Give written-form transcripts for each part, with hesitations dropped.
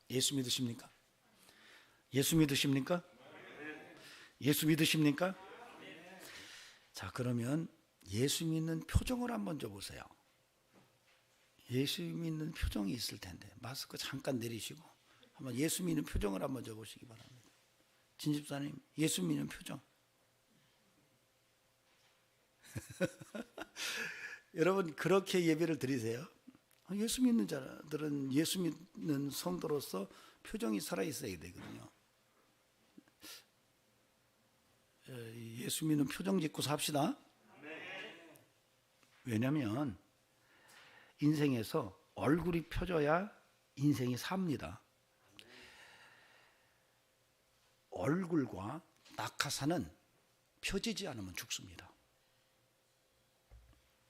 예수 믿으십니까? 예수 믿으십니까? 예수 믿으십니까? 자, 그러면 예수 믿는 표정을 한번 줘보세요. 예수 믿는 표정이 있을 텐데 마스크 잠깐 내리시고 한번 예수 믿는 표정을 한번 줘보시기 바랍니다. 진집사님, 예수 믿는 표정. 여러분, 그렇게 예배를 드리세요. 예수 믿는 자들은 예수 믿는 성도로서 표정이 살아있어야 되거든요. 예수 믿는 표정 짓고 삽시다. 왜냐하면 인생에서 얼굴이 펴져야 인생이 삽니다. 얼굴과 낙하산은 펴지지 않으면 죽습니다.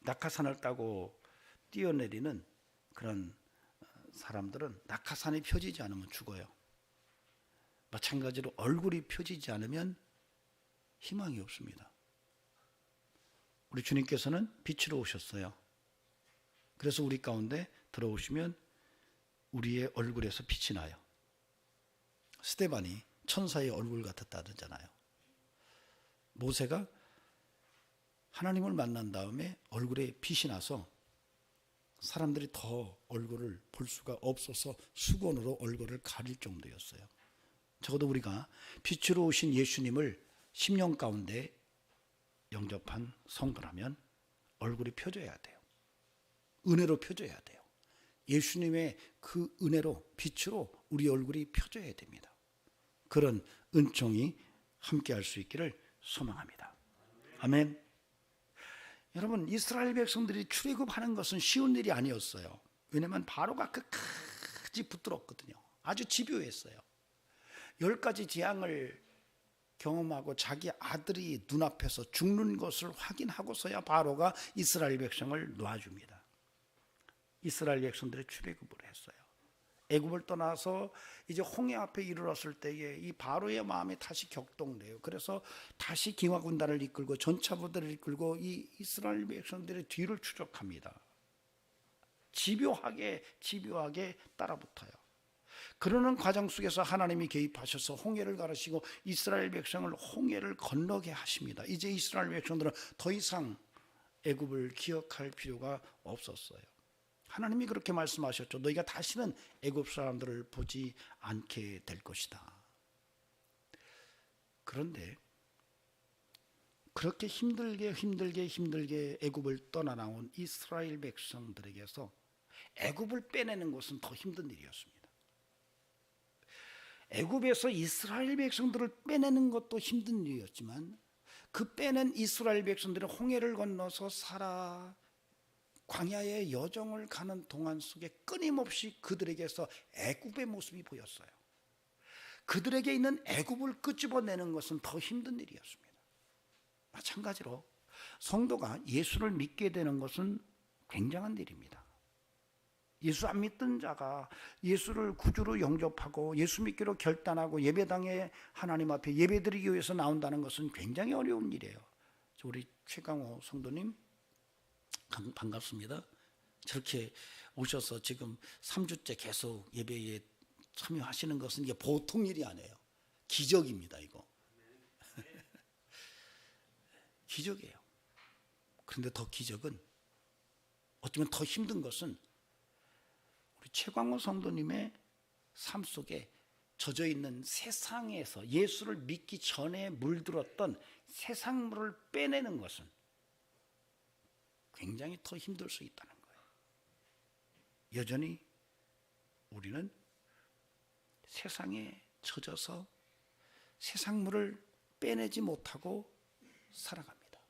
낙하산을 따고 뛰어내리는 그런 사람들은 낙하산이 펴지지 않으면 죽어요. 마찬가지로 얼굴이 펴지지 않으면 희망이 없습니다. 우리 주님께서는 빛으로 오셨어요. 그래서 우리 가운데 들어오시면 우리의 얼굴에서 빛이 나요. 스데반이 천사의 얼굴 같았다잖아요. 모세가 하나님을 만난 다음에 얼굴에 빛이 나서 사람들이 더 얼굴을 볼 수가 없어서 수건으로 얼굴을 가릴 정도였어요. 적어도 우리가 빛으로 오신 예수님을 10년 가운데 영접한 성도라면 얼굴이 펴져야 돼요. 은혜로 펴져야 돼요. 예수님의 그 은혜로 빛으로 우리 얼굴이 펴져야 됩니다. 그런 은총이 함께할 수 있기를 소망합니다. 아멘. 여러분, 이스라엘 백성들이 출애굽하는 것은 쉬운 일이 아니었어요. 왜냐하면 바로가 끝까지 붙들었거든요. 아주 집요했어요. 10가지 재앙을 경험하고 자기 아들이 눈앞에서 죽는 것을 확인하고서야 바로가 이스라엘 백성을 놔줍니다. 이스라엘 백성들이 출애굽을 했어요. 애굽을 떠나서 이제 홍해 앞에 이르렀을 때에 이 바로의 마음이 다시 격동돼요. 그래서 다시 기화 군단을 이끌고 전차부대를 이끌고 이 이스라엘 백성들의 뒤를 추적합니다. 집요하게 따라붙어요. 그러는 과정 속에서 하나님이 개입하셔서 홍해를 가르시고 이스라엘 백성을 홍해를 건너게 하십니다. 이제 이스라엘 백성들은 더 이상 애굽을 기억할 필요가 없었어요. 하나님이 그렇게 말씀하셨죠. 너희가 다시는 애굽 사람들을 보지 않게 될 것이다. 그런데 그렇게 힘들게 애굽을 떠나 나온 이스라엘 백성들에게서 애굽을 빼내는 것은 더 힘든 일이었습니다. 애굽에서 이스라엘 백성들을 빼내는 것도 힘든 일이었지만 그 빼낸 이스라엘 백성들은 홍해를 건너서 살아 광야의 여정을 가는 동안 속에 끊임없이 그들에게서 애굽의 모습이 보였어요. 그들에게 있는 애굽을 끄집어내는 것은 더 힘든 일이었습니다. 마찬가지로 성도가 예수를 믿게 되는 것은 굉장한 일입니다. 예수 안 믿던 자가 예수를 구주로 영접하고 예수 믿기로 결단하고 예배당에 하나님 앞에 예배드리기 위해서 나온다는 것은 굉장히 어려운 일이에요. 우리 최강호 성도님 반갑습니다. 저렇게 오셔서 지금 3주째 계속 예배에 참여하시는 것은 이게 보통 일이 아니에요. 기적입니다, 이거. 기적이에요. 그런데 더 기적은 어쩌면 더 힘든 것은 우리 최광호 성도님의 삶 속에 젖어 있는 세상에서 예수를 믿기 전에 물들었던 세상물을 빼내는 것은 굉장히 더 힘들 수 있다는 거예요. 여전히 우리는 세상에 젖어서 세상물을 빼내지 못하고 살아갑니다.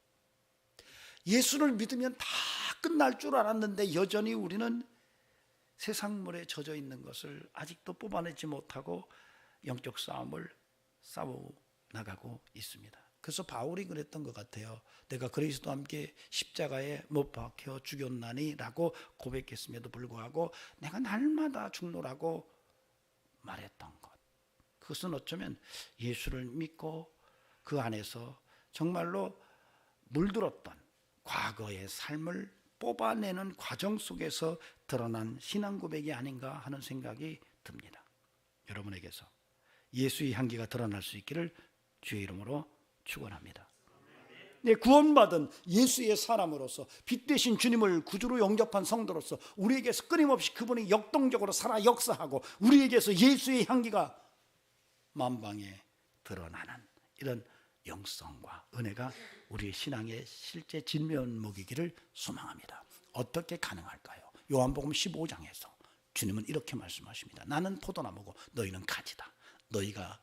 예수를 믿으면 다 끝날 줄 알았는데 여전히 우리는 세상물에 젖어 있는 것을 아직도 뽑아내지 못하고 영적 싸움을 싸워 나가고 있습니다. 그래서 바울이 그랬던 것 같아요. 내가 그리스도와 함께 십자가에 못 박혀 죽였나니 라고 고백했음에도 불구하고 내가 날마다 죽노라고 말했던 것. 그것은 어쩌면 예수를 믿고 그 안에서 정말로 물들었던 과거의 삶을 뽑아내는 과정 속에서 드러난 신앙 고백이 아닌가 하는 생각이 듭니다. 여러분에게서 예수의 향기가 드러날 수 있기를 주의 이름으로 축원합니다. 네, 구원받은 예수의 사람으로서 빛 대신 주님을 구주로 영접한 성도로서 우리에게서 끊임없이 그분이 역동적으로 살아 역사하고 우리에게서 예수의 향기가 만방에 드러나는 이런 영성과 은혜가 우리의 신앙의 실제 진면목이기를 소망합니다. 어떻게 가능할까요? 요한복음 15장에서 주님은 이렇게 말씀하십니다. 나는 포도나무고 너희는 가지다. 너희가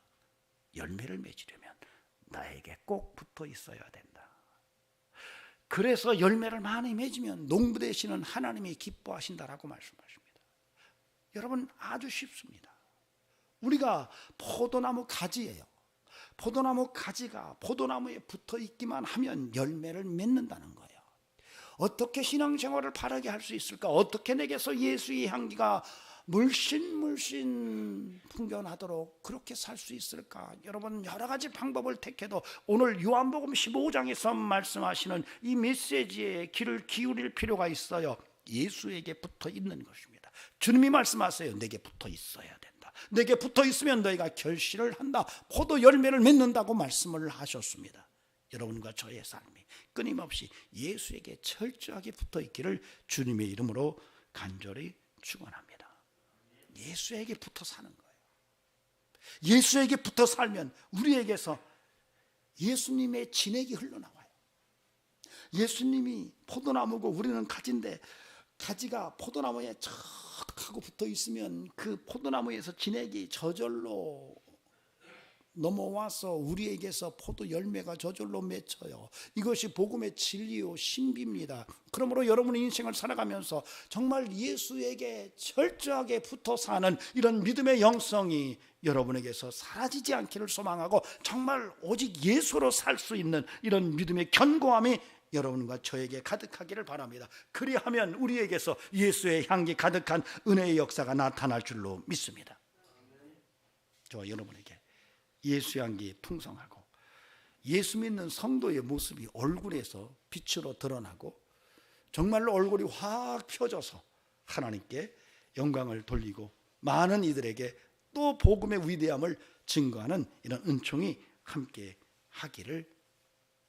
열매를 맺으려면 나에게 꼭 붙어 있어야 된다. 그래서 열매를 많이 맺으면 농부 되시는 하나님이 기뻐하신다라고 말씀하십니다. 여러분, 아주 쉽습니다. 우리가 포도나무 가지예요. 포도나무 가지가 포도나무에 붙어 있기만 하면 열매를 맺는다는 거예요. 어떻게 신앙생활을 바르게 할 수 있을까? 어떻게 내게서 예수의 향기가 물씬 풍겨나도록 그렇게 살 수 있을까? 여러분, 여러 가지 방법을 택해도 오늘 요한복음 15장에서 말씀하시는 이 메시지에 귀를 기울일 필요가 있어요. 예수에게 붙어 있는 것입니다. 주님이 말씀하세요. 내게 붙어 있어야 된다. 내게 붙어 있으면 너희가 결실을 한다. 포도 열매를 맺는다고 말씀을 하셨습니다. 여러분과 저의 삶이 끊임없이 예수에게 철저하게 붙어 있기를 주님의 이름으로 간절히 축원합니다. 예수에게 붙어 사는 거예요. 예수에게 붙어 살면 우리에게서 예수님의 진액이 흘러나와요. 예수님이 포도나무고 우리는 가지인데 가지가 포도나무에 척 하고 붙어 있으면 그 포도나무에서 진액이 저절로 넘어와서 우리에게서 포도 열매가 저절로 맺혀요. 이것이 복음의 진리요 신비입니다. 그러므로 여러분의 인생을 살아가면서 정말 예수에게 철저하게 붙어 사는 이런 믿음의 영성이 여러분에게서 사라지지 않기를 소망하고 정말 오직 예수로 살 수 있는 이런 믿음의 견고함이 여러분과 저에게 가득하기를 바랍니다. 그리하면 우리에게서 예수의 향기 가득한 은혜의 역사가 나타날 줄로 믿습니다. 저와 여러분에게 예수 향기 풍성하고 예수 믿는 성도의 모습이 얼굴에서 빛으로 드러나고 정말로 얼굴이 확 펴져서 하나님께 영광을 돌리고 많은 이들에게 또 복음의 위대함을 증거하는 이런 은총이 함께 하기를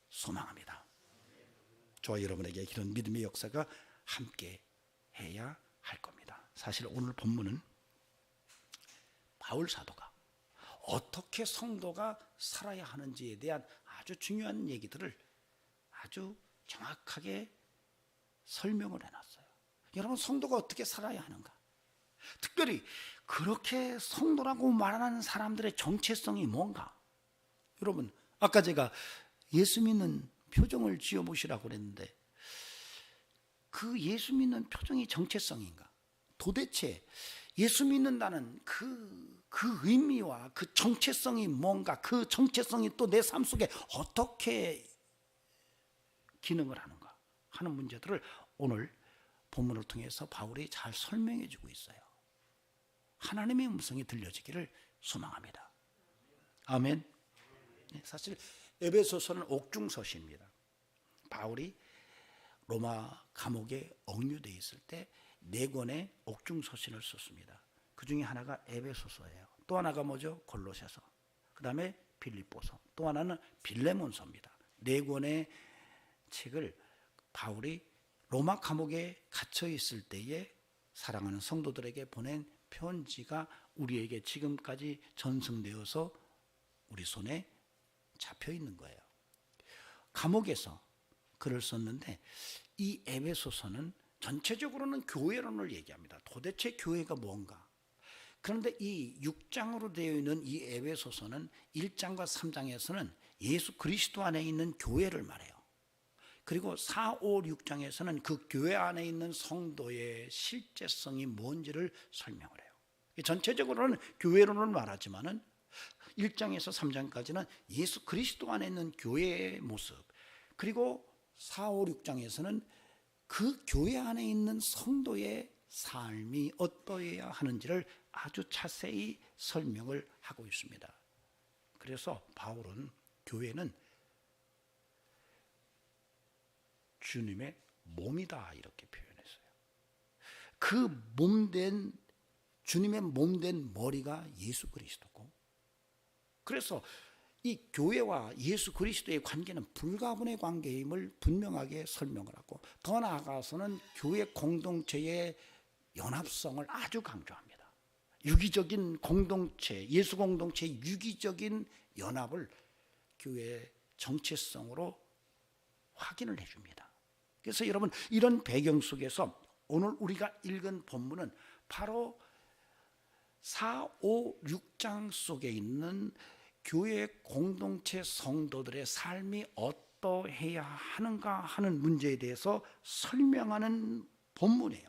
소망합니다. 저와 여러분에게 이런 믿음의 역사가 함께 해야 할 겁니다. 사실 오늘 본문은 바울 사도가 어떻게 성도가 살아야 하는지에 대한 아주 중요한 얘기들을 아주 정확하게 설명을 해놨어요. 여러분, 성도가 어떻게 살아야 하는가? 특별히 그렇게 성도라고 말하는 사람들의 정체성이 뭔가? 여러분, 아까 제가 예수 믿는 표정을 지어보시라고 그랬는데 그 예수 믿는 표정이 정체성인가? 도대체 예수 믿는다는 그 의미와 그 정체성이 뭔가, 그 정체성이 또 내 삶 속에 어떻게 기능을 하는가 하는 문제들을 오늘 본문을 통해서 바울이 잘 설명해 주고 있어요. 하나님의 음성이 들려지기를 소망합니다. 아멘. 사실 에베소서는 옥중서시입니다. 바울이 로마 감옥에 억류되어 있을 때 4권의 옥중서신을 썼습니다. 그 중에 하나가 에베소서예요. 또 하나가 뭐죠? 골로새서. 그 다음에 빌립보서. 또 하나는 빌레몬서입니다. 4권의 책을 바울이 로마 감옥에 갇혀 있을 때에 사랑하는 성도들에게 보낸 편지가 우리에게 지금까지 전승되어서 우리 손에 잡혀 있는 거예요. 감옥에서 글을 썼는데 이 에베소서는 전체적으로는 교회론을 얘기합니다. 도대체 교회가 뭔가? 그런데 이 6장으로 되어 있는 이 에베소서는 1장과 3장에서는 예수 그리스도 안에 있는 교회를 말해요. 그리고 4, 5, 6장에서는 그 교회 안에 있는 성도의 실제성이 뭔지를 설명을 해요. 전체적으로는 교회론을 말하지만은 1장에서 3장까지는 예수 그리스도 안에 있는 교회의 모습, 그리고 4, 5, 6장에서는 그 교회 안에 있는 성도의 삶이 어떠해야 하는지를 아주 자세히 설명을 하고 있습니다. 그래서 바울은 교회는 주님의 몸이다 이렇게 표현했어요. 그 몸된 주님의 몸된 머리가 예수 그리스도고, 그래서 이 교회와 예수 그리스도의 관계는 불가분의 관계임을 분명하게 설명을 하고, 더 나아가서는 교회 공동체의 연합성을 아주 강조합니다. 유기적인 공동체, 예수 공동체의 유기적인 연합을 교회의 정체성으로 확인을 해줍니다. 그래서 여러분, 이런 배경 속에서 오늘 우리가 읽은 본문은 바로 4, 5, 6장 속에 있는 교회 공동체 성도들의 삶이 어떠해야 하는가 하는 문제에 대해서 설명하는 본문이에요.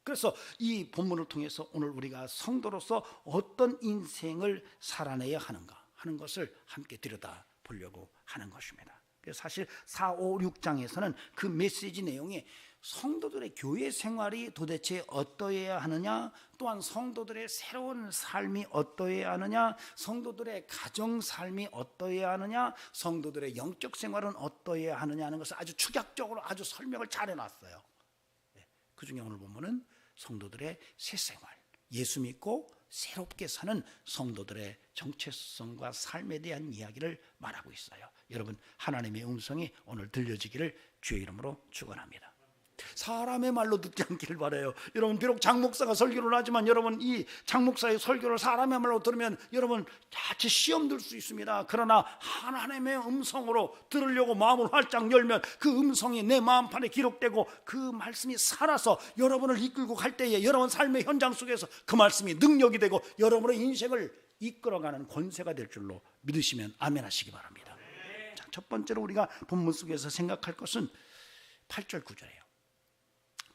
그래서 이 본문을 통해서 오늘 우리가 성도로서 어떤 인생을 살아내야 하는가 하는 것을 함께 들여다보려고 하는 것입니다. 그래서 사실 4, 5, 6장에서는 그 메시지 내용이 성도들의 교회 생활이 도대체 어떠해야 하느냐, 또한 성도들의 새로운 삶이 어떠해야 하느냐, 성도들의 가정 삶이 어떠해야 하느냐, 성도들의 영적 생활은 어떠해야 하느냐 하는 것을 아주 축약적으로 아주 설명을 잘 해놨어요. 그 중에 오늘 보면은 성도들의 새 생활, 예수 믿고 새롭게 사는 성도들의 정체성과 삶에 대한 이야기를 말하고 있어요. 여러분, 하나님의 음성이 오늘 들려지기를 주의 이름으로 축원합니다. 사람의 말로 듣지 않기를 바라요. 여러분, 비록 장목사가 설교를 하지만 여러분, 이 장목사의 설교를 사람의 말로 들으면 여러분 자칫 시험 들 수 있습니다. 그러나 하나님의 음성으로 들으려고 마음을 활짝 열면 그 음성이 내 마음판에 기록되고 그 말씀이 살아서 여러분을 이끌고 갈 때에 여러분 삶의 현장 속에서 그 말씀이 능력이 되고 여러분의 인생을 이끌어가는 권세가 될 줄로 믿으시면 아멘 하시기 바랍니다. 자, 첫 번째로 우리가 본문 속에서 생각할 것은 8절 9절이에요.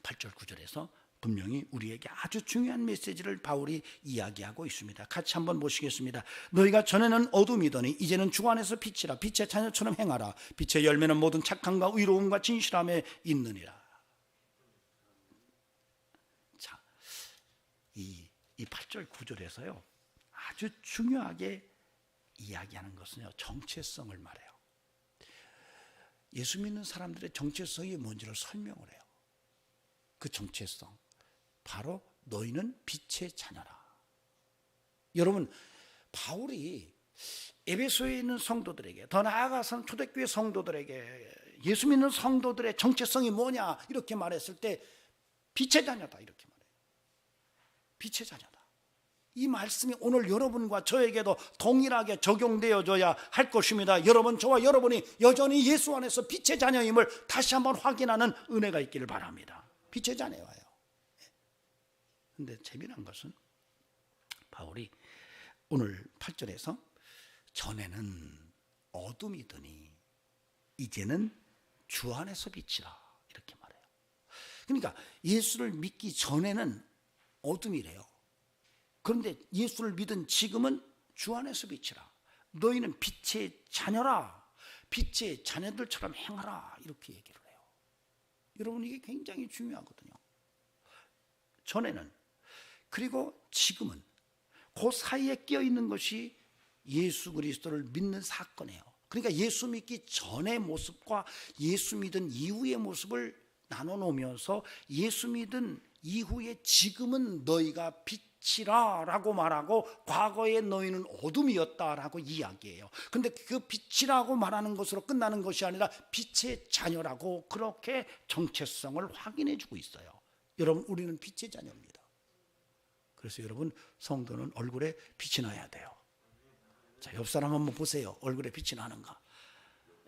8절 9절에서 분명히 우리에게 아주 중요한 메시지를 바울이 이야기하고 있습니다. 같이 한번 보시겠습니다. 너희가 전에는 어둠이더니 이제는 주 안에서 빛이라. 빛의 자녀처럼 행하라. 빛의 열매는 모든 착함과 의로움과 진실함에 있느니라. 자, 이 8절 9절에서요 아주 중요하게 이야기하는 것은요, 정체성을 말해요. 예수 믿는 사람들의 정체성이 뭔지를 설명을 해요. 그 정체성, 바로 너희는 빛의 자녀라. 여러분, 바울이 에베소에 있는 성도들에게, 더 나아가서는 초대교회 성도들에게 예수 믿는 성도들의 정체성이 뭐냐 이렇게 말했을 때 빛의 자녀다 이렇게 말해요. 빛의 자녀다. 이 말씀이 오늘 여러분과 저에게도 동일하게 적용되어져야 할 것입니다. 여러분, 저와 여러분이 여전히 예수 안에서 빛의 자녀임을 다시 한번 확인하는 은혜가 있기를 바랍니다. 빛의 자녀예요. 그런데 재미난 것은 바울이 오늘 8절에서 전에는 어둠이더니 이제는 주 안에서 빛이라 이렇게 말해요. 그러니까 예수를 믿기 전에는 어둠이래요. 그런데 예수를 믿은 지금은 주 안에서 빛이라. 너희는 빛의 자녀라. 빛의 자녀들처럼 행하라 이렇게 얘기를 해요. 여러분, 이게 굉장히 중요하거든요. 전에는, 그리고 지금은, 그 사이에 끼어있는 것이 예수 그리스도를 믿는 사건이에요. 그러니까 예수 믿기 전의 모습과 예수 믿은 이후의 모습을 나눠놓으면서 예수 믿은 이후에 지금은 너희가 빛이라 라고 말하고 과거에 너희는 어둠이었다 라고 이야기해요. 근데 그 빛이라고 말하는 것으로 끝나는 것이 아니라 빛의 자녀라고 그렇게 정체성을 확인해 주고 있어요. 여러분, 우리는 빛의 자녀입니다. 그래서 여러분, 성도는 얼굴에 빛이 나야 돼요. 자, 옆 사람 한번 보세요. 얼굴에 빛이 나는가?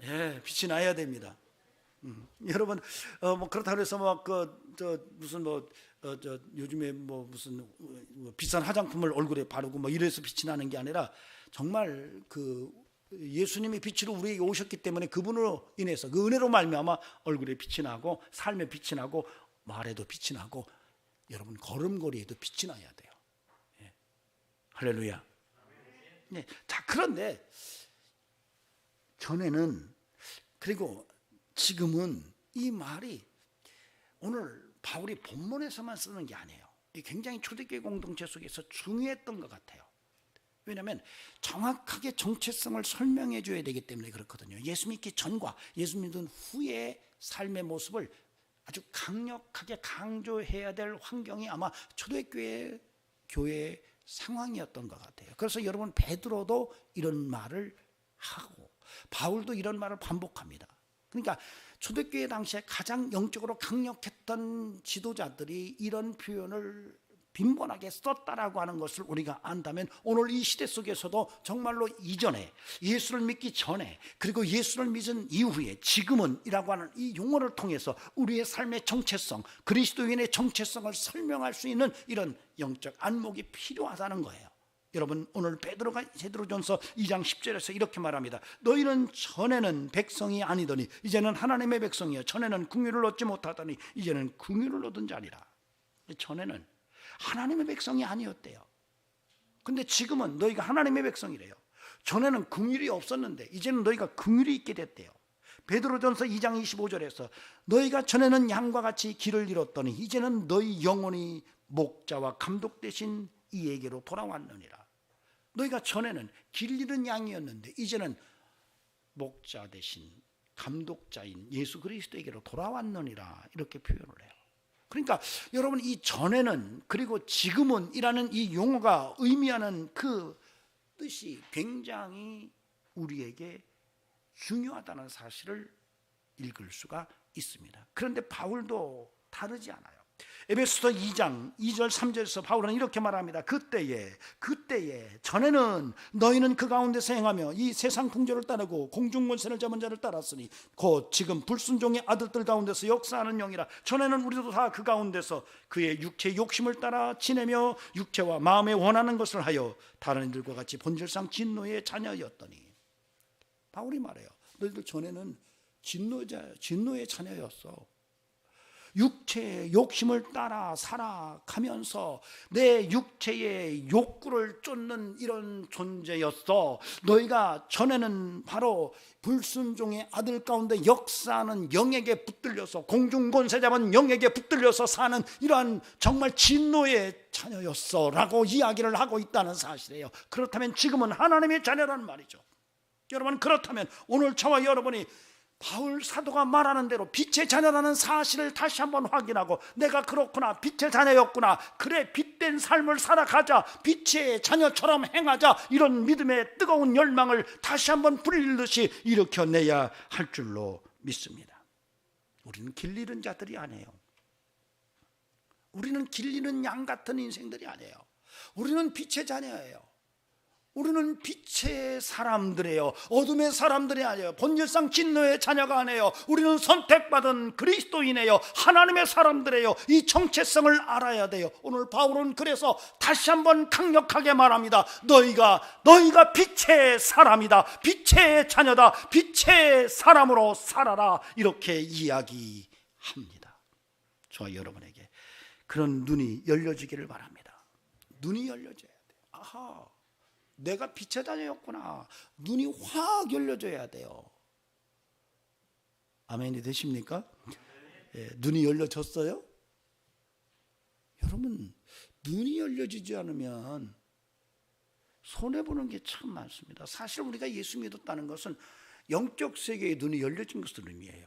예, 빛이 나야 됩니다. 여러분, 뭐 그렇다고 해서 막 무슨 요즘에 뭐 무슨 비싼 화장품을 얼굴에 바르고 뭐 이래서 빛이 나는 게 아니라 정말 그 예수님이 빛으로 우리에게 오셨기 때문에 그분으로 인해서 그 은혜로 말미암아 얼굴에 빛이 나고 삶에 빛이 나고 말에도 빛이 나고 여러분 걸음걸이에도 빛이 나야 돼요. 예. 할렐루야. 네. 자, 그런데 전에는, 그리고 지금은, 이 말이 오늘 바울이 본문에서만 쓰는 게 아니에요. 굉장히 초대교회 공동체 속에서 중요했던 것 같아요. 왜냐하면 정확하게 정체성을 설명해 줘야 되기 때문에 그렇거든요. 예수 믿기 전과 예수 믿은 후의 삶의 모습을 아주 강력하게 강조해야 될 환경이 아마 초대교회 교회 상황이었던 것 같아요. 그래서 여러분 베드로도 이런 말을 하고 바울도 이런 말을 반복합니다. 그러니까 초대교회 당시에 가장 영적으로 강력했던 지도자들이 이런 표현을 빈번하게 썼다라고 하는 것을 우리가 안다면 오늘 이 시대 속에서도 정말로 이전에 예수를 믿기 전에 그리고 예수를 믿은 이후에 지금은 이라고 하는 이 용어를 통해서 우리의 삶의 정체성, 그리스도인의 정체성을 설명할 수 있는 이런 영적 안목이 필요하다는 거예요. 여러분 오늘 베드로전서 2장 10절에서 이렇게 말합니다. 너희는 전에는 백성이 아니더니 이제는 하나님의 백성이여 전에는 긍휼을 얻지 못하더니 이제는 긍휼을 얻은 자니라. 전에는 하나님의 백성이 아니었대요. 근데 지금은 너희가 하나님의 백성이래요. 전에는 긍휼이 없었는데 이제는 너희가 긍휼이 있게 됐대요. 베드로전서 2장 25절에서 너희가 전에는 양과 같이 길을 잃었더니 이제는 너희 영혼이 목자와 감독 되신 이에게로 돌아왔느니라. 너희가 전에는 길 잃은 양이었는데 이제는 목자 대신 감독자인 예수 그리스도에게로 돌아왔느니라 이렇게 표현을 해요. 그러니까 여러분 이 전에는 그리고 지금은 이라는 이 용어가 의미하는 그 뜻이 굉장히 우리에게 중요하다는 사실을 읽을 수가 있습니다. 그런데 바울도 다르지 않아요. 에베소서 2장 2절 3절에서 바울은 이렇게 말합니다. 그때에 전에는 너희는 그 가운데서 행하며 이 세상 풍조를 따르고 공중 권세를 잡은 자를 따랐으니 곧 지금 불순종의 아들들 가운데서 역사하는 영이라. 전에는 우리도 다 그 가운데서 그의 육체의 욕심을 따라 지내며 육체와 마음에 원하는 것을 하여 다른 이들과 같이 본질상 진노의 자녀였더니. 바울이 말해요. 너희들 전에는 진노의 자녀였어. 육체의 욕심을 따라 살아가면서 내 육체의 욕구를 쫓는 이런 존재였어. 너희가 전에는 바로 불순종의 아들 가운데 역사하는 영에게 붙들려서 공중권세 잡은 영에게 붙들려서 사는 이러한 정말 진노의 자녀였어 라고 이야기를 하고 있다는 사실이에요. 그렇다면 지금은 하나님의 자녀라는 말이죠. 여러분 그렇다면 오늘 저와 여러분이 바울 사도가 말하는 대로 빛의 자녀라는 사실을 다시 한번 확인하고 내가 그렇구나, 빛의 자녀였구나, 그래 빛된 삶을 살아가자, 빛의 자녀처럼 행하자, 이런 믿음의 뜨거운 열망을 다시 한번 불일듯이 일으켜내야 할 줄로 믿습니다. 우리는 길 잃은 자들이 아니에요. 우리는 길 잃은 양 같은 인생들이 아니에요. 우리는 빛의 자녀예요. 우리는 빛의 사람들이에요. 어둠의 사람들이 아니에요. 본질상 진노의 자녀가 아니에요. 우리는 선택받은 그리스도인이에요. 하나님의 사람들이에요. 이 정체성을 알아야 돼요. 오늘 바울은 그래서 다시 한번 강력하게 말합니다. 너희가 빛의 사람이다. 빛의 자녀다. 빛의 사람으로 살아라. 이렇게 이야기합니다. 저와 여러분에게 그런 눈이 열려지기를 바랍니다. 눈이 열려져야 돼요. 아하, 내가 빛의 자녀였구나. 눈이 확 열려져야 돼요. 아멘이 되십니까? 예, 눈이 열려졌어요? 여러분 눈이 열려지지 않으면 손해보는 게 참 많습니다. 사실 우리가 예수 믿었다는 것은 영적 세계의 눈이 열려진 것을 의미해요.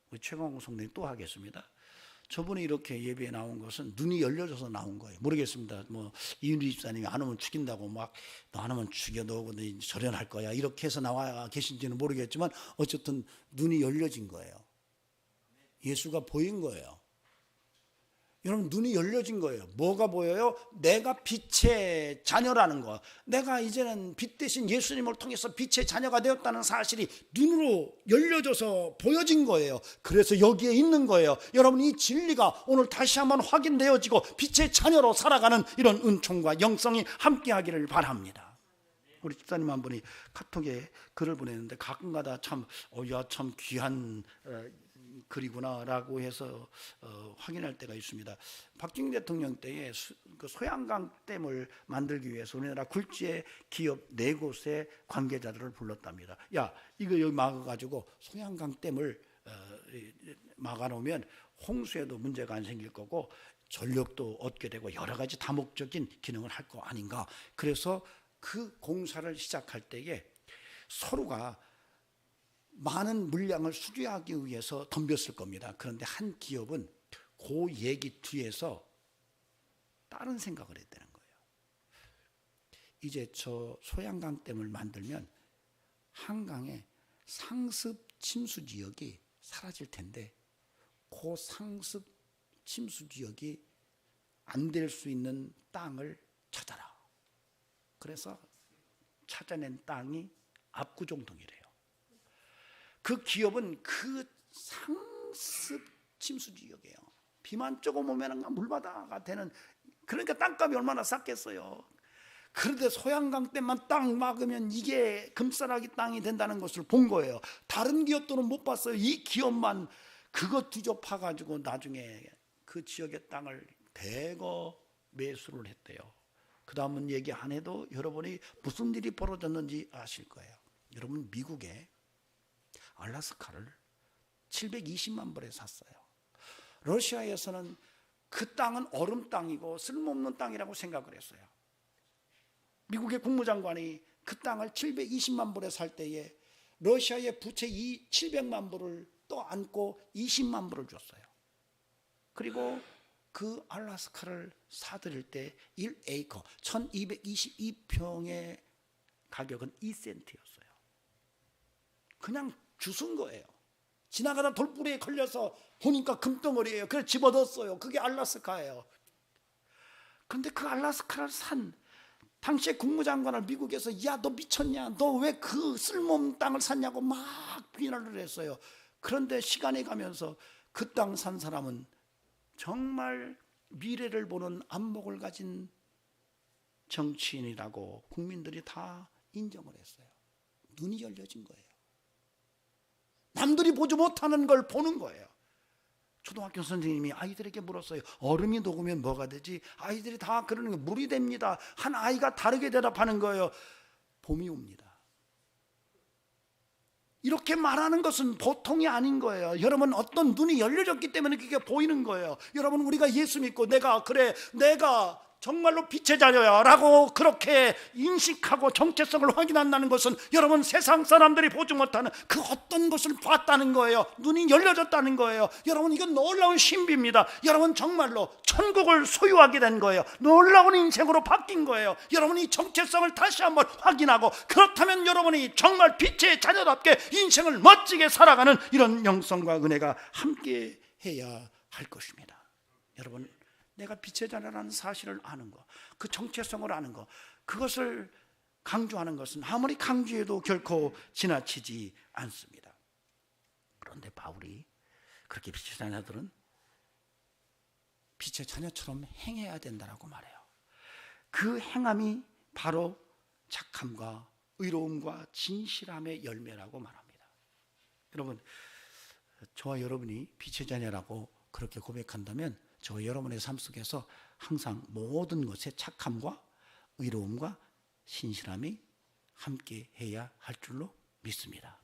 우리 최광호 성도님 또 하겠습니다. 저분이 이렇게 예배에 나온 것은 눈이 열려져서 나온 거예요. 모르겠습니다. 뭐 이윤희 집사님이 안 오면 죽인다고 막 너 안 오면 죽여 너고 절연할 거야 이렇게 해서 나와 계신지는 모르겠지만 어쨌든 눈이 열려진 거예요. 예수가 보인 거예요. 여러분 눈이 열려진 거예요. 뭐가 보여요? 내가 빛의 자녀라는 거. 내가 이제는 빛 대신 예수님을 통해서 빛의 자녀가 되었다는 사실이 눈으로 열려져서 보여진 거예요. 그래서 여기에 있는 거예요. 여러분 이 진리가 오늘 다시 한번 확인되어지고 빛의 자녀로 살아가는 이런 은총과 영성이 함께하기를 바랍니다. 우리 집사님 한 분이 카톡에 글을 보냈는데 가끔가다 참 귀한 글이구나 라고 해서 확인할 때가 있습니다. 박정희 대통령 때에 소양강 댐을 만들기 위해서 우리나라 굴지의 기업 4곳의 관계자들을 불렀답니다. 야, 이거 여기 막아가지고 소양강 댐을 막아놓으면 홍수에도 문제가 안 생길 거고 전력도 얻게 되고 여러 가지 다목적인 기능을 할 거 아닌가. 그래서 그 공사를 시작할 때에 서로가 많은 물량을 수주하기 위해서 덤볐을 겁니다. 그런데 한 기업은 그 얘기 뒤에서 다른 생각을 했다는 거예요. 이제 저 소양강댐을 만들면 한강의 상습 침수 지역이 사라질 텐데 그 상습 침수 지역이 안 될 수 있는 땅을 찾아라. 그래서 찾아낸 땅이 압구정동이래요. 그 기업은 그 상습 침수 지역이에요. 비만 조금 오면 물바다가 되는, 그러니까 땅값이 얼마나 쌌겠어요. 그런데 소양강댐만 땅 막으면 이게 금싸라기 땅이 된다는 것을 본 거예요. 다른 기업들은 못 봤어요. 이 기업만 그거 뒤져파가지고 나중에 그 지역의 땅을 대거 매수를 했대요. 그 다음은 얘기 안 해도 여러분이 무슨 일이 벌어졌는지 아실 거예요. 여러분, 미국에 알래스카를 720만 불에 샀어요. 러시아에서는 그 땅은 얼음 땅이고 쓸모없는 땅이라고 생각을 했어요. 미국의 국무장관이 그 땅을 720만 불에 살 때에 러시아의 부채 700만 불을 또 안고 20만 불을 줬어요. 그리고 그 알래스카를 사들일 때 1에이커 1222평의 가격은 2센트였어요. 그냥 주순 거예요. 지나가다 돌부리에 걸려서 보니까 금덩어리예요. 그래서 집어넣었어요. 그게 알래스카예요. 그런데 그 알래스카를 산 당시에 국무장관을 미국에서 야, 너 미쳤냐? 너 왜 그 쓸모없는 땅을 샀냐고 막 비난을 했어요. 그런데 시간이 가면서 그 땅 산 사람은 정말 미래를 보는 안목을 가진 정치인이라고 국민들이 다 인정을 했어요. 눈이 열려진 거예요. 남들이 보지 못하는 걸 보는 거예요. 초등학교 선생님이 아이들에게 물었어요. 얼음이 녹으면 뭐가 되지? 아이들이 다 그러는 거예요. 물이 됩니다. 한 아이가 다르게 대답하는 거예요. 봄이 옵니다. 이렇게 말하는 것은 보통이 아닌 거예요. 여러분, 어떤 눈이 열려졌기 때문에 그게 보이는 거예요. 여러분, 우리가 예수 믿고 내가 정말로 빛의 자녀야 라고 그렇게 인식하고 정체성을 확인한다는 것은 여러분, 세상 사람들이 보지 못하는 그 어떤 것을 봤다는 거예요. 눈이 열려졌다는 거예요. 여러분, 이건 놀라운 신비입니다. 여러분, 정말로 천국을 소유하게 된 거예요. 놀라운 인생으로 바뀐 거예요. 여러분이 정체성을 다시 한번 확인하고, 그렇다면 여러분이 정말 빛의 자녀답게 인생을 멋지게 살아가는 이런 영성과 은혜가 함께 해야 할 것입니다. 여러분, 내가 빛의 자녀라는 사실을 아는 거, 그 정체성을 아는 거, 그것을 강조하는 것은 아무리 강조해도 결코 지나치지 않습니다. 그런데 바울이 그렇게 빛의 자녀들은 빛의 자녀처럼 행해야 된다라고 말해요. 그 행함이 바로 착함과 의로움과 진실함의 열매라고 말합니다. 여러분, 저와 여러분이 빛의 자녀라고 그렇게 고백한다면 저 여러분의 삶 속에서 항상 모든 것에 착함과 의로움과 신실함이 함께 해야 할 줄로 믿습니다.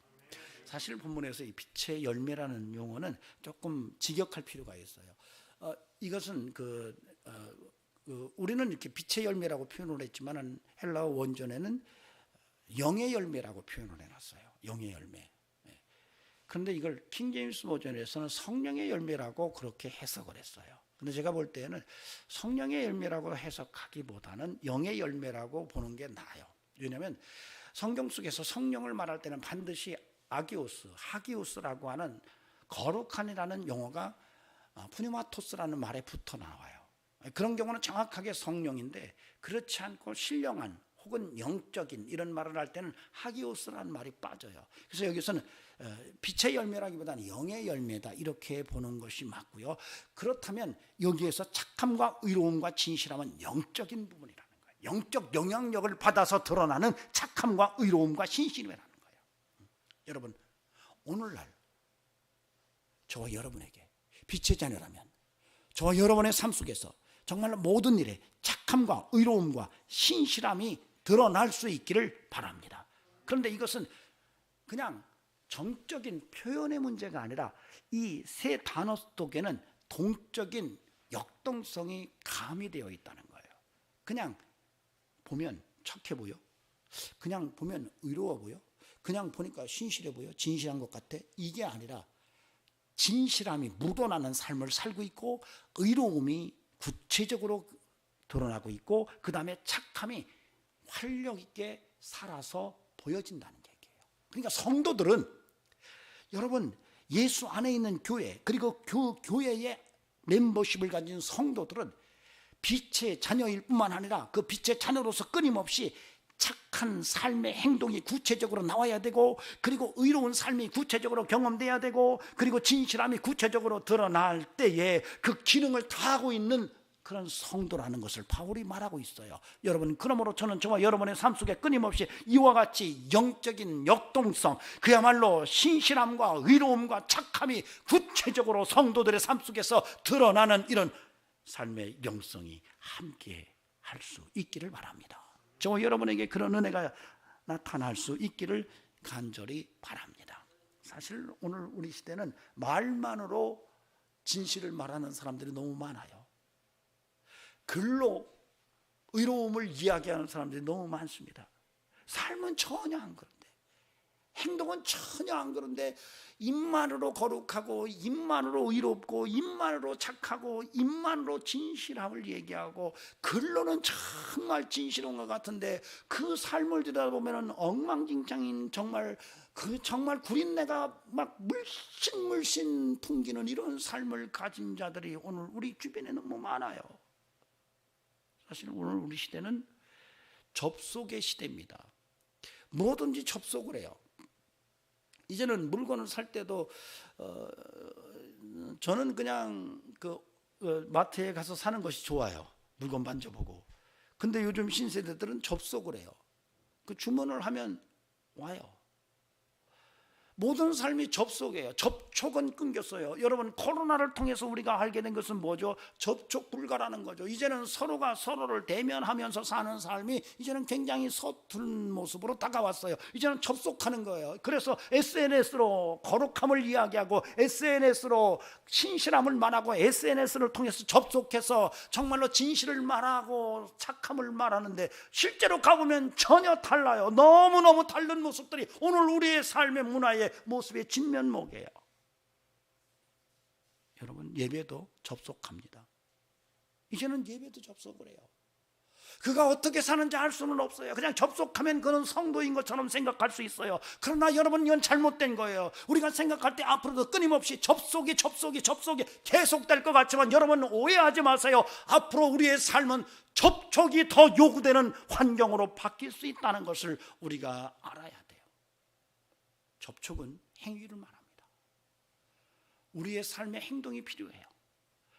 사실 본문에서 이 빛의 열매라는 용어는 조금 직역할 필요가 있어요. 이것은 우리는 이렇게 빛의 열매라고 표현을 했지만 헬라어 원전에는 영의 열매라고 표현을 해놨어요. 영의 열매. 그런데 이걸 킹제임스 버전에서는 성령의 열매라고 그렇게 해석을 했어요. 근데 제가 볼 때는 성령의 열매라고 해석하기보다는 영의 열매라고 보는 게 나아요. 왜냐하면 성경 속에서 성령을 말할 때는 반드시 아기오스, 하기오스라고 하는 거룩한이라는 용어가 푸니마토스라는 말에 붙어 나와요. 그런 경우는 정확하게 성령인데, 그렇지 않고 신령한 혹은 영적인 이런 말을 할 때는 하기오스라는 말이 빠져요. 그래서 여기서는 빛의 열매라기보다는 영의 열매다 이렇게 보는 것이 맞고요. 그렇다면 여기에서 착함과 의로움과 진실함은 영적인 부분이라는 거예요. 영적 영향력을 받아서 드러나는 착함과 의로움과 신실이라는 거예요. 여러분, 오늘날 저와 여러분에게 빛의 자녀라면 저와 여러분의 삶 속에서 정말로 모든 일에 착함과 의로움과 신실함이 드러날 수 있기를 바랍니다. 그런데 이것은 그냥 정적인 표현의 문제가 아니라 이 세 단어 속에는 동적인 역동성이 가미되어 있다는 거예요. 그냥 보면 착해 보여, 그냥 보면 의로워 보여, 그냥 보니까 신실해 보여, 진실한 것 같아. 이게 아니라 진실함이 묻어나는 삶을 살고 있고 의로움이 구체적으로 드러나고 있고 그 다음에 착함이 활력 있게 살아서 보여진다는 얘기예요. 그러니까 성도들은 여러분 예수 안에 있는 교회 그리고 교회의 멤버십을 가진 성도들은 빛의 자녀일 뿐만 아니라 그 빛의 자녀로서 끊임없이 착한 삶의 행동이 구체적으로 나와야 되고 그리고 의로운 삶이 구체적으로 경험돼야 되고 그리고 진실함이 구체적으로 드러날 때에 그 기능을 다하고 있는 그런 성도라는 것을 바울이 말하고 있어요. 여러분, 그러므로 저는 저와 여러분의 삶 속에 끊임없이 이와 같이 영적인 역동성, 그야말로 신실함과 의로움과 착함이 구체적으로 성도들의 삶 속에서 드러나는 이런 삶의 영성이 함께 할 수 있기를 바랍니다. 저와 여러분에게 그런 은혜가 나타날 수 있기를 간절히 바랍니다. 사실 오늘 우리 시대는 말만으로 진실을 말하는 사람들이 너무 많아요. 글로 의로움을 이야기하는 사람들이 너무 많습니다. 삶은 전혀 안 그런데, 행동은 전혀 안 그런데 입만으로 거룩하고 입만으로 의롭고 입만으로 착하고 입만으로 진실함을 얘기하고 글로는 정말 진실한 것 같은데 그 삶을 들여다보면 엉망진창인 정말 구린내가 막 물씬 풍기는 이런 삶을 가진 자들이 오늘 우리 주변에 너무 많아요. 사실 오늘 우리 시대는 접속의 시대입니다. 뭐든지 접속을 해요. 이제는 물건을 살 때도 저는 그냥 마트에 가서 사는 것이 좋아요. 물건 만져보고. 근데 요즘 신세대들은 접속을 해요. 그 주문을 하면 와요. 모든 삶이 접속이에요. 접촉은 끊겼어요. 여러분, 코로나를 통해서 우리가 알게 된 것은 뭐죠? 접촉 불가라는 거죠. 이제는 서로가 서로를 대면하면서 사는 삶이 이제는 굉장히 서투른 모습으로 다가왔어요. 이제는 접속하는 거예요. 그래서 SNS로 거룩함을 이야기하고 SNS로 신실함을 말하고 SNS를 통해서 접속해서 정말로 진실을 말하고 착함을 말하는데 실제로 가보면 전혀 달라요. 너무너무 다른 모습들이 오늘 우리의 삶의 문화에 모습의 진면목이에요. 여러분, 예배도 접속합니다. 이제는 예배도 접속을 해요. 그가 어떻게 사는지 알 수는 없어요. 그냥 접속하면 그는 성도인 것처럼 생각할 수 있어요. 그러나 여러분, 이건 잘못된 거예요. 우리가 생각할 때 앞으로도 끊임없이 접속이 계속될 것 같지만 여러분 오해하지 마세요. 앞으로 우리의 삶은 접촉이 더 요구되는 환경으로 바뀔 수 있다는 것을 우리가 알아야 돼요. 접촉은 행위를 말합니다. 우리의 삶의 행동이 필요해요.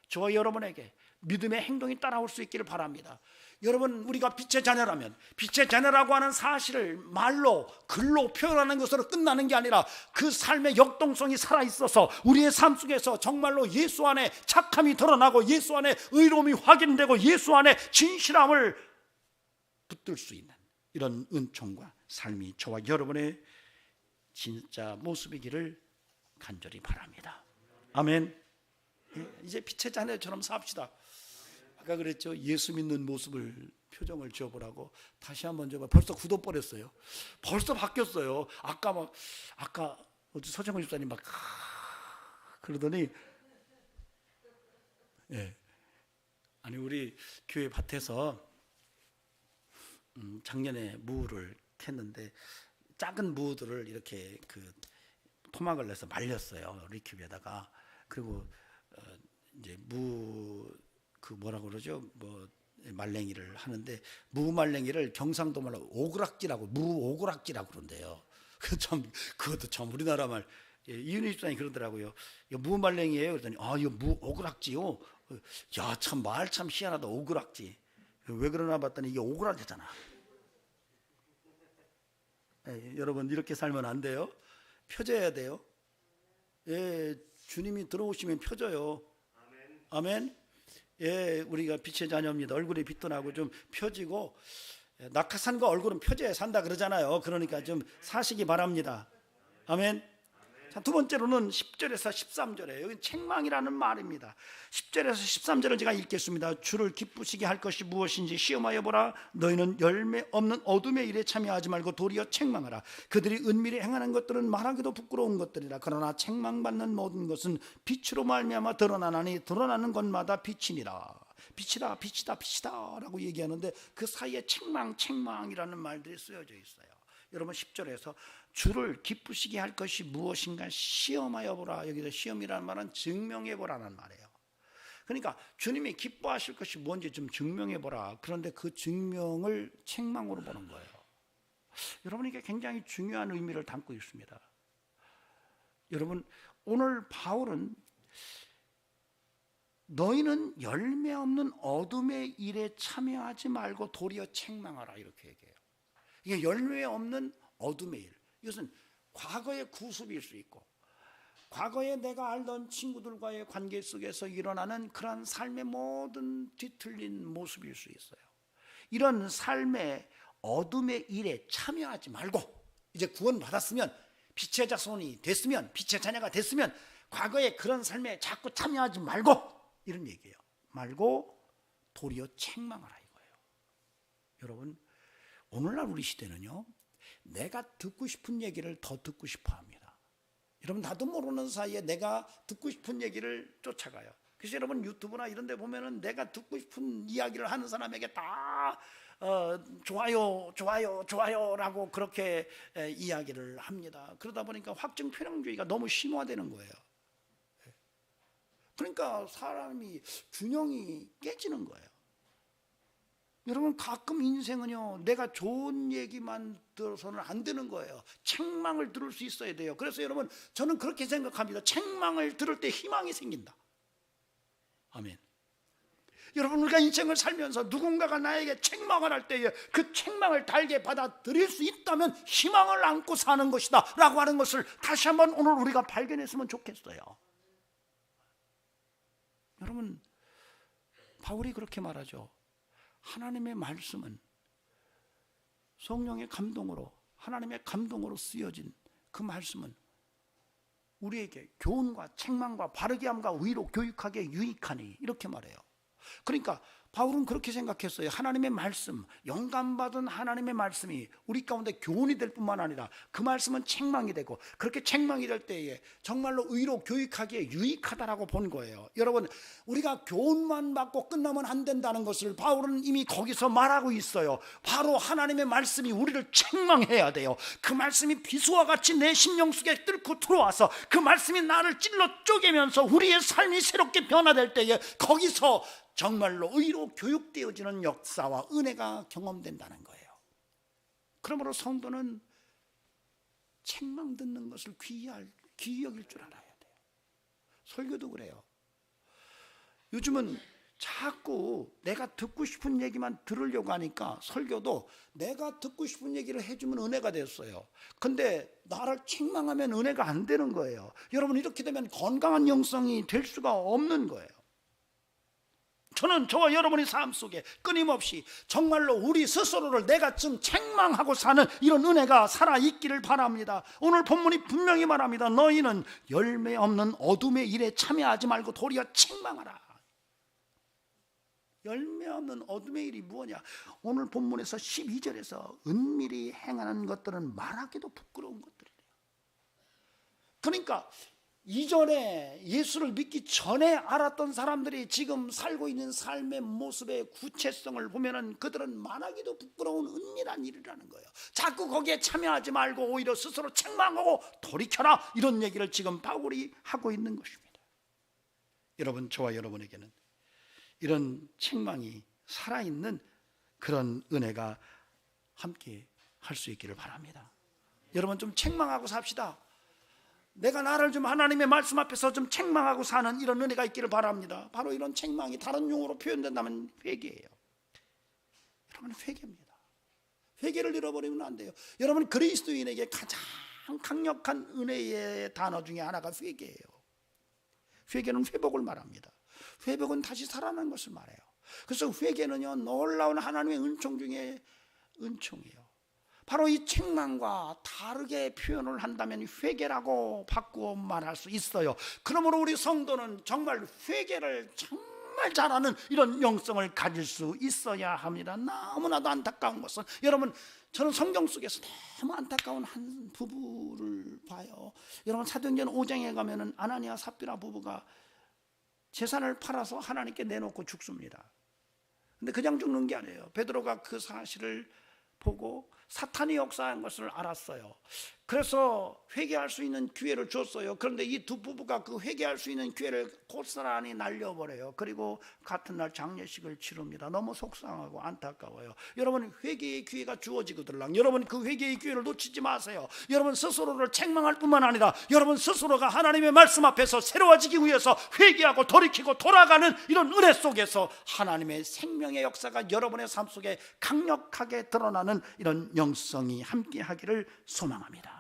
저와 여러분에게 믿음의 행동이 따라올 수 있기를 바랍니다. 여러분, 우리가 빛의 자녀라면 빛의 자녀라고 하는 사실을 말로 글로 표현하는 것으로 끝나는 게 아니라 그 삶의 역동성이 살아있어서 우리의 삶 속에서 정말로 예수 안에 착함이 드러나고 예수 안에 의로움이 확인되고 예수 안에 진실함을 붙들 수 있는 이런 은총과 삶이 저와 여러분의 진짜 모습이기를 간절히 바랍니다. 아멘. 이제 빛의 자녀처럼 삽시다. 아까 그랬죠. 예수 믿는 모습을 표정을 지어보라고. 다시 한번 줘봐. 벌써 굳어버렸어요. 벌써 바뀌었어요. 아까 어디 서정훈 집사님 막 그러더니 아니 우리 교회 밭에서 작년에 무를 캤는데 작은 무들을 이렇게 토막을 내서 말렸어요. 리큐브에다가. 그리고 이제 뭐라고 그러죠? 말랭이를 하는데 무말랭이를 경상도 말로 오그락지라고 무오그락지라고 그런대요. 그것도 참 우리나라 말. 이윤희 집사님이 그러더라고요. 이거 무말랭이에요. 그랬더니 이거 무오그락지요. 야, 참 말 참 희한하다. 오그락지. 왜 그러나 봤더니 이게 오그라지잖아. 여러분, 이렇게 살면 안 돼요. 펴져야 돼요. 주님이 들어오시면 펴져요. 아멘. 우리가 빛의 자녀입니다. 얼굴이 빛도 나고 좀 펴지고, 낙하산과 얼굴은 펴져야 산다 그러잖아요. 그러니까 좀 사시기 바랍니다. 아멘. 자, 두 번째로는 10절에서 13절에 여기 책망이라는 말입니다. 10절에서 13절을 제가 읽겠습니다. 주를 기쁘시게 할 것이 무엇인지 시험하여 보라. 너희는 열매 없는 어둠의 일에 참여하지 말고 도리어 책망하라. 그들이 은밀히 행하는 것들은 말하기도 부끄러운 것들이라. 그러나 책망받는 모든 것은 빛으로 말미암아 드러나나니 드러나는 것마다 빛이니라. 빛이다 빛이다 빛이다 라고 얘기하는데 그 사이에 책망이라는 말들이 쓰여져 있어요. 여러분 10절에서 주를 기쁘시게 할 것이 무엇인가 시험하여 보라. 여기서 시험이라는 말은 증명해 보라는 말이에요. 그러니까 주님이 기뻐하실 것이 뭔지 좀 증명해 보라. 그런데 그 증명을 책망으로 보는 거예요. 여러분 이게 굉장히 중요한 의미를 담고 있습니다. 여러분 오늘 바울은 너희는 열매 없는 어둠의 일에 참여하지 말고 도리어 책망하라 이렇게 얘기해요. 이게 열매 없는 어둠의 일, 이것은 과거의 구습일 수 있고 과거에 내가 알던 친구들과의 관계 속에서 일어나는 그런 삶의 모든 뒤틀린 모습일 수 있어요. 이런 삶의 어둠의 일에 참여하지 말고 이제 구원받았으면 빛의 자손이 됐으면 빛의 자녀가 됐으면 과거의 그런 삶에 자꾸 참여하지 말고 이런 얘기예요. 말고 도리어 책망하라 이거예요. 여러분 오늘날 우리 시대는요 내가 듣고 싶은 얘기를 더 듣고 싶어 합니다. 여러분 나도 모르는 사이에 내가 듣고 싶은 얘기를 쫓아가요. 그래서 여러분 유튜브나 이런 데 보면은 내가 듣고 싶은 이야기를 하는 사람에게 다 좋아요 라고 그렇게 이야기를 합니다. 그러다 보니까 확증 편향주의가 너무 심화되는 거예요. 그러니까 사람이 균형이 깨지는 거예요. 여러분 가끔 인생은요 내가 좋은 얘기만 들어서는 안 되는 거예요. 책망을 들을 수 있어야 돼요. 그래서 여러분 저는 그렇게 생각합니다. 책망을 들을 때 희망이 생긴다. 아멘. 여러분 우리가 인생을 살면서 누군가가 나에게 책망을 할 때에 그 책망을 달게 받아들일 수 있다면 희망을 안고 사는 것이다 라고 하는 것을 다시 한번 오늘 우리가 발견했으면 좋겠어요. 여러분 바울이 그렇게 말하죠. 하나님의 말씀은 성령의 감동으로 하나님의 감동으로 쓰여진 그 말씀은 우리에게 교훈과 책망과 바르게 함과 위로 교육하기에 유익하니 이렇게 말해요. 그러니까 바울은 그렇게 생각했어요. 하나님의 말씀, 영감받은 하나님의 말씀이 우리 가운데 교훈이 될 뿐만 아니라 그 말씀은 책망이 되고 그렇게 책망이 될 때에 정말로 의로 교육하기에 유익하다라고 본 거예요. 여러분 우리가 교훈만 받고 끝나면 안 된다는 것을 바울은 이미 거기서 말하고 있어요. 바로 하나님의 말씀이 우리를 책망해야 돼요. 그 말씀이 비수와 같이 내 심령 속에 뚫고 들어와서 그 말씀이 나를 찔러 쪼개면서 우리의 삶이 새롭게 변화될 때에 거기서 정말로 의로 교육되어지는 역사와 은혜가 경험된다는 거예요. 그러므로 성도는 책망 듣는 것을 귀히 여길 줄 알아야 돼요. 설교도 그래요. 요즘은 자꾸 내가 듣고 싶은 얘기만 들으려고 하니까 설교도 내가 듣고 싶은 얘기를 해주면 은혜가 됐어요. 근데 나를 책망하면 은혜가 안 되는 거예요. 여러분 이렇게 되면 건강한 영성이 될 수가 없는 거예요. 저는 저와 여러분의 삶 속에 끊임없이 정말로 우리 스스로를 내가 좀 책망하고 사는 이런 은혜가 살아있기를 바랍니다. 오늘 본문이 분명히 말합니다. 너희는 열매 없는 어둠의 일에 참여하지 말고 도리어 책망하라. 열매 없는 어둠의 일이 무엇이냐? 오늘 본문에서 12절에서 은밀히 행하는 것들은 말하기도 부끄러운 것들이래요. 그러니까 이전에 예수를 믿기 전에 알았던 사람들이 지금 살고 있는 삶의 모습의 구체성을 보면은 그들은 말하기도 부끄러운 은밀한 일이라는 거예요. 자꾸 거기에 참여하지 말고 오히려 스스로 책망하고 돌이켜라 이런 얘기를 지금 바울이 하고 있는 것입니다. 여러분 저와 여러분에게는 이런 책망이 살아있는 그런 은혜가 함께 할 수 있기를 바랍니다. 여러분 좀 책망하고 삽시다. 내가 나를 좀 하나님의 말씀 앞에서 좀 책망하고 사는 이런 은혜가 있기를 바랍니다. 바로 이런 책망이 다른 용어로 표현된다면 회개예요. 여러분 회개입니다. 회개를 잃어버리면 안 돼요. 여러분 그리스도인에게 가장 강력한 은혜의 단어 중에 하나가 회개예요. 회개는 회복을 말합니다. 회복은 다시 살아나는 것을 말해요. 그래서 회개는요 놀라운 하나님의 은총 중에 은총이에요. 바로 이 책망과 다르게 표현을 한다면 회개라고 바꾸어 말할 수 있어요. 그러므로 우리 성도는 정말 회개를 정말 잘하는 이런 영성을 가질 수 있어야 합니다. 너무나도 안타까운 것은, 여러분, 저는 성경 속에서 너무 안타까운 한 부부를 봐요. 여러분, 사도행전 5장에 가면은 아나니아 삽비라 부부가 재산을 팔아서 하나님께 내놓고 죽습니다. 근데 그냥 죽는 게 아니에요. 베드로가 그 사실을 보고 사탄이 역사한 것을 알았어요. 그래서 회개할 수 있는 기회를 줬어요. 그런데 이 두 부부가 그 회개할 수 있는 기회를 고스란히 날려버려요. 그리고 같은 날 장례식을 치릅니다. 너무 속상하고 안타까워요. 여러분, 회개의 기회가 주어지거든요. 여러분, 그 회개의 기회를 놓치지 마세요. 여러분 스스로를 책망할 뿐만 아니라 여러분 스스로가 하나님의 말씀 앞에서 새로워지기 위해서 회개하고 돌이키고 돌아가는 이런 은혜 속에서 하나님의 생명의 역사가 여러분의 삶 속에 강력하게 드러나는 이런 영성이 함께하기를 소망합니다.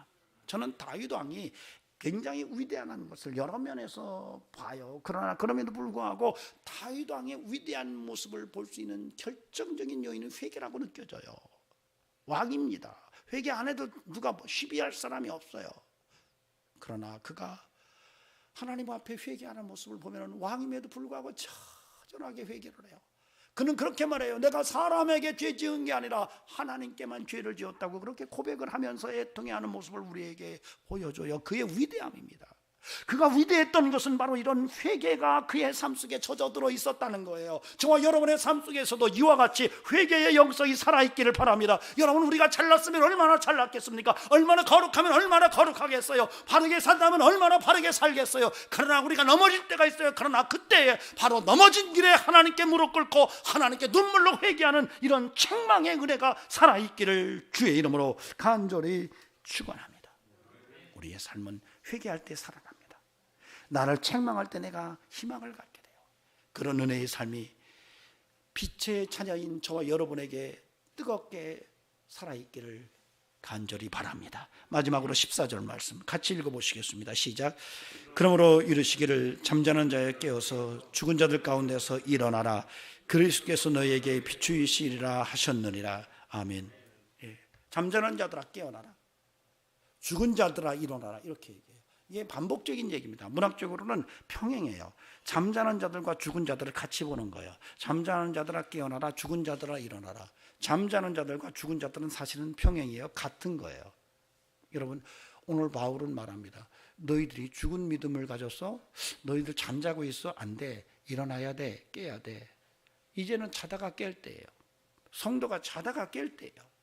저는 다윗 왕이 굉장히 위대한 것을 여러 면에서 봐요. 그러나 그럼에도 불구하고 다윗 왕의 위대한 모습을 볼 수 있는 결정적인 요인은 회개라고 느껴져요. 왕입니다. 회개 안 해도 누가 시비할 사람이 없어요. 그러나 그가 하나님 앞에 회개하는 모습을 보면 왕임에도 불구하고 처절하게 회개를 해요. 그는 그렇게 말해요. 내가 사람에게 죄 지은 게 아니라 하나님께만 죄를 지었다고 그렇게 고백을 하면서 애통해하는 모습을 우리에게 보여줘요. 그의 위대함입니다. 그가 위대했던 것은 바로 이런 회개가 그의 삶 속에 젖어들어 있었다는 거예요. 저와 여러분의 삶 속에서도 이와 같이 회개의 영성이 살아있기를 바랍니다. 여러분, 우리가 잘났으면 얼마나 잘났겠습니까? 얼마나 거룩하면 얼마나 거룩하겠어요? 바르게 산다면 얼마나 바르게 살겠어요? 그러나 우리가 넘어질 때가 있어요. 그러나 그때에 바로 넘어진 길에 하나님께 무릎 꿇고 하나님께 눈물로 회개하는 이런 책망의 은혜가 살아있기를 주의 이름으로 간절히 축원합니다. 우리의 삶은 회개할 때 살아납니다. 나를 책망할 때 내가 희망을 갖게 돼요. 그런 은혜의 삶이 빛의 자녀인 저와 여러분에게 뜨겁게 살아있기를 간절히 바랍니다. 마지막으로 14절 말씀 같이 읽어보시겠습니다. 시작. 그러므로 이르시기를 잠자는 자에 깨어서 죽은 자들 가운데서 일어나라. 그리스도께서 너희에게 비추이시리라 하셨느니라. 아멘. 예. 잠자는 자들아 깨어나라. 죽은 자들아 일어나라. 이렇게 얘기해요. 이게 반복적인 얘기입니다. 문학적으로는 평행해요. 잠자는 자들과 죽은 자들을 같이 보는 거예요. 잠자는 자들아 깨어나라. 죽은 자들아 일어나라. 잠자는 자들과 죽은 자들은 사실은 평행이에요. 같은 거예요. 여러분, 오늘 바울은 말합니다. 너희들이 죽은 믿음을 가졌어? 너희들 잠자고 있어? 안 돼. 일어나야 돼. 깨야 돼. 이제는 자다가 깰 때예요. 성도가 자다가 깰 때예요.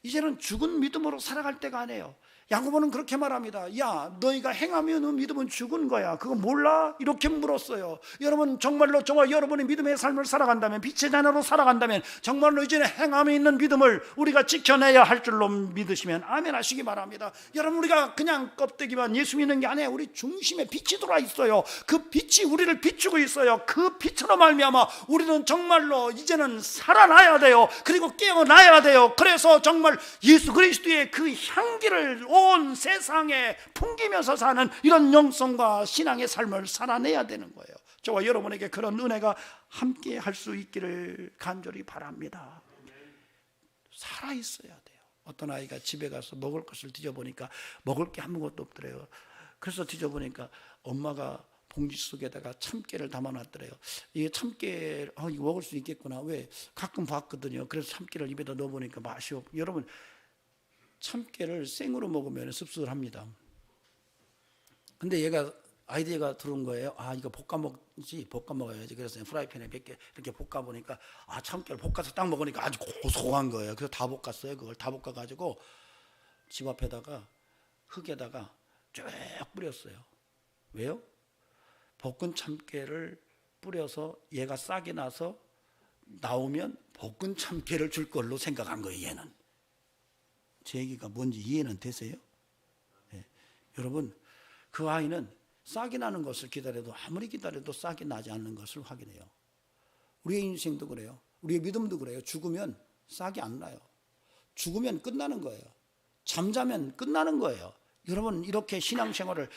이제는 죽은 믿음으로 살아갈 때가 아니에요. 야고보는 그렇게 말합니다. 야, 너희가 행하면 믿음은 죽은 거야. 그거 몰라? 이렇게 물었어요. 여러분, 정말로 저와 여러분의 믿음의 삶을 살아간다면, 빛의 자녀로 살아간다면 정말로 이제는 행함에 있는 믿음을 우리가 지켜내야 할 줄로 믿으시면 아멘 하시기 바랍니다. 여러분, 우리가 그냥 껍데기만 예수 믿는 게 아니에요. 우리 중심에 빛이 들어와 있어요. 그 빛이 우리를 비추고 있어요. 그 빛으로 말미암아 우리는 정말로 이제는 살아나야 돼요. 그리고 깨어나야 돼요. 그래서 정말 예수 그리스도의 그 향기를 온 세상에 풍기면서 사는 이런 영성과 신앙의 삶을 살아내야 되는 거예요. 저와 여러분에게 그런 은혜가 함께 할 수 있기를 간절히 바랍니다. 살아있어야 돼요. 어떤 아이가 집에 가서 먹을 것을 뒤져보니까 먹을 게 아무것도 없더래요. 그래서 뒤져보니까 엄마가 봉지 속에다가 참깨를 담아놨더래요. 이게 참깨, 이거 먹을 수 있겠구나. 왜? 가끔 봤거든요. 그래서 참깨를 입에다 넣어보니까 맛이 없고. 여러분, 참깨를 생으로 먹으면 씁쓸합니다. 근데 얘가 아이디어가 들어온 거예요. 이거 볶아 먹어야지. 그래서 프라이팬에 몇 개 이렇게 볶아 보니까 참깨를 볶아서 딱 먹으니까 아주 고소한 거예요. 그래서 다 볶았어요. 그걸 다 볶아 가지고 집 앞에다가 흙에다가 쭉 뿌렸어요. 왜요? 볶은 참깨를 뿌려서 얘가 싹이 나서 나오면 볶은 참깨를 줄 걸로 생각한 거예요. 얘는. 제 얘기가 뭔지 이해는 되세요? 네. 여러분, 그 아이는 싹이 나는 것을 기다려도 아무리 기다려도 싹이 나지 않는 것을 확인해요. 우리의 인생도 그래요. 우리의 믿음도 그래요. 죽으면 싹이 안 나요. 죽으면 끝나는 거예요. 잠자면 끝나는 거예요. 여러분, 이렇게 신앙생활을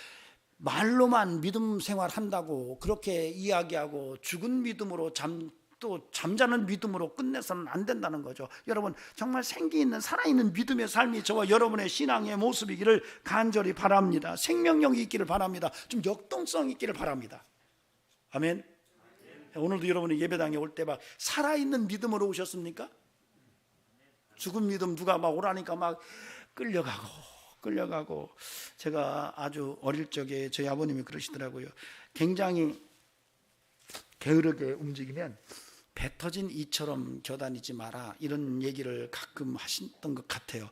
말로만 믿음 생활한다고 그렇게 이야기하고 죽은 믿음으로 또 잠자는 믿음으로 끝내서는 안 된다는 거죠. 여러분, 정말 생기 있는 살아있는 믿음의 삶이 저와 여러분의 신앙의 모습이기를 간절히 바랍니다. 생명력이 있기를 바랍니다. 좀 역동성 있기를 바랍니다. 아멘. 오늘도 여러분이 예배당에 올 때 막 살아있는 믿음으로 오셨습니까? 죽은 믿음 누가 막 오라니까 막 끌려가고 제가 아주 어릴 적에 저희 아버님이 그러시더라고요. 굉장히 게으르게 움직이면 배 터진 이처럼 겨다니지 마라, 이런 얘기를 가끔 하셨던 것 같아요.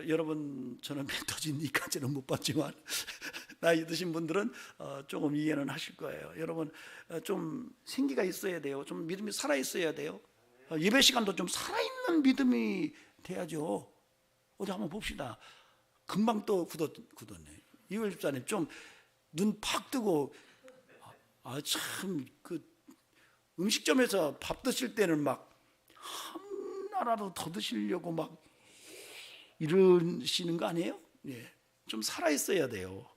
여러분, 저는 배 터진 이까지는 못 봤지만 나이 드신 분들은 조금 이해는 하실 거예요. 여러분, 좀 생기가 있어야 돼요. 좀 믿음이 살아 있어야 돼요. 예배 시간도 좀 살아있는 믿음이 돼야죠. 어디 한번 봅시다. 금방 또 굳었네. 이월 집사님 좀 눈 팍 뜨고, 참 그 음식점에서 밥 드실 때는 막 하나라도 더 드시려고 막 이러시는 거 아니에요? 예, 좀 살아 있어야 돼요.